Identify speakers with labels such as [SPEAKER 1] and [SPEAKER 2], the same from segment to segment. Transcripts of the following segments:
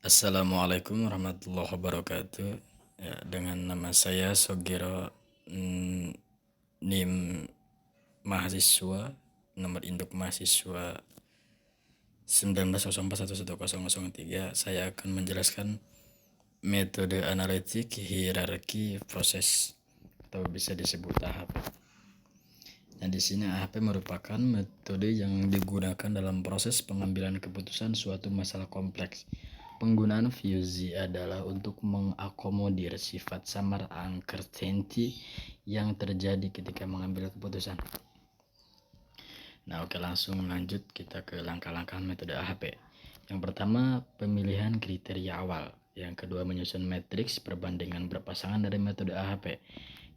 [SPEAKER 1] Assalamualaikum warahmatullahi wabarakatuh. Ya, dengan nama saya Sogero, NIM mahasiswa, nomor induk mahasiswa 19041103. Saya akan menjelaskan metode analitik hierarki proses atau bisa disebut AHP. Nah, di sini AHP merupakan metode yang digunakan dalam proses pengambilan keputusan suatu masalah kompleks. Penggunaan fuzzy adalah untuk mengakomodir sifat samar uncertainty yang terjadi ketika mengambil keputusan. Nah, oke, langsung lanjut kita ke langkah-langkah metode AHP. Yang pertama, pemilihan kriteria awal. Yang kedua, menyusun matriks perbandingan berpasangan dari metode AHP.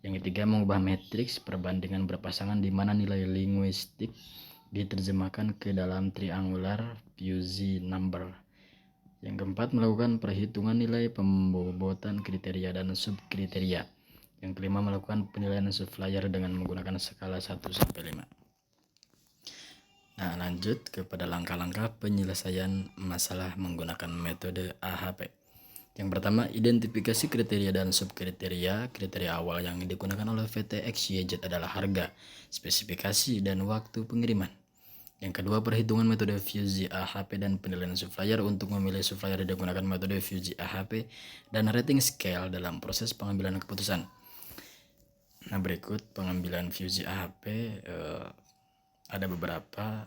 [SPEAKER 1] Yang ketiga, mengubah matriks perbandingan berpasangan di mana nilai linguistik diterjemahkan ke dalam triangular fuzzy number. Yang keempat, melakukan perhitungan nilai pembobotan kriteria dan subkriteria. Yang kelima, melakukan penilaian subflyer dengan menggunakan skala 1-5. Nah, lanjut kepada langkah-langkah penyelesaian masalah menggunakan metode AHP. Yang pertama, identifikasi kriteria dan subkriteria. Kriteria awal yang digunakan oleh VTXYZ adalah harga, spesifikasi, dan waktu pengiriman. Yang kedua, perhitungan metode fuzzy AHP dan penilaian subflyer. Untuk memilih subflyer digunakan metode fuzzy AHP dan rating scale dalam proses pengambilan keputusan. Nah, berikut pengambilan fuzzy AHP ada beberapa.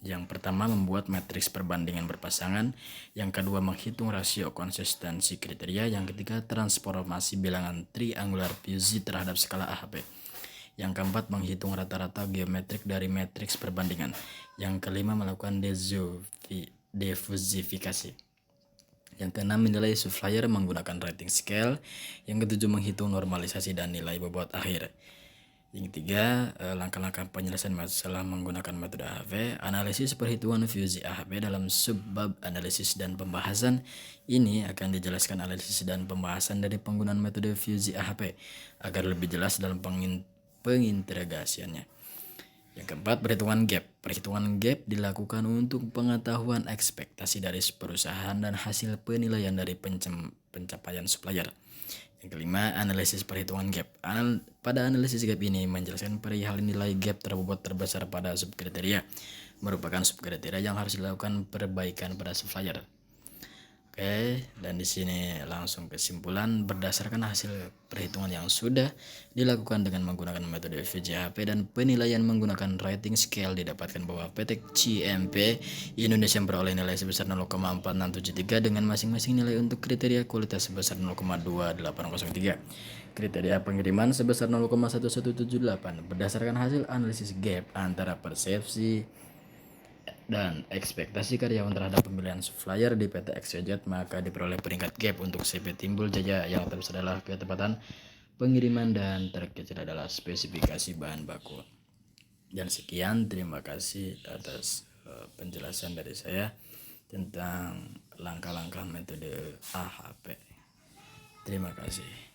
[SPEAKER 1] Yang pertama, membuat matriks perbandingan berpasangan. Yang kedua, menghitung rasio konsistensi kriteria. Yang ketiga, transformasi bilangan triangular fuzzy terhadap skala AHP. Yang keempat, menghitung rata-rata geometrik dari matriks perbandingan. Yang kelima, melakukan defuzifikasi. Yang keenam, menilai subflyer menggunakan rating scale. Yang ketujuh, menghitung normalisasi dan nilai bobot akhir. Yang ketiga, langkah-langkah penyelesaian masalah menggunakan metode AHP. Analisis perhitungan fuzzy AHP dalam subbab analisis dan pembahasan. Ini akan dijelaskan analisis dan pembahasan dari penggunaan metode fuzzy AHP agar lebih jelas dalam pengintegrasiannya. Yang keempat, perhitungan gap. Perhitungan gap dilakukan untuk pengetahuan ekspektasi dari perusahaan dan hasil penilaian dari pencapaian supplier. Yang kelima, analisis perhitungan gap. Pada analisis gap ini menjelaskan perihal nilai gap terbobot terbesar pada subkriteria, merupakan subkriteria yang harus dilakukan perbaikan pada supplier. Oke, dan di sini langsung kesimpulan berdasarkan hasil perhitungan yang sudah dilakukan dengan menggunakan metode VJHP dan penilaian menggunakan rating scale, didapatkan bahwa PT CMP Indonesia memperoleh nilai sebesar 0,4673 dengan masing-masing nilai untuk kriteria kualitas sebesar 0,2803. Kriteria pengiriman sebesar 0,1178 berdasarkan hasil analisis gap antara persepsi dan ekspektasi karyawan terhadap pemilihan supplier di PT XYZ, maka diperoleh peringkat gap untuk CP timbul jaya yang terbesar adalah ketepatan pengiriman dan terkecil adalah spesifikasi bahan baku. Dan sekian, terima kasih atas penjelasan dari saya tentang langkah-langkah metode AHP. Terima kasih.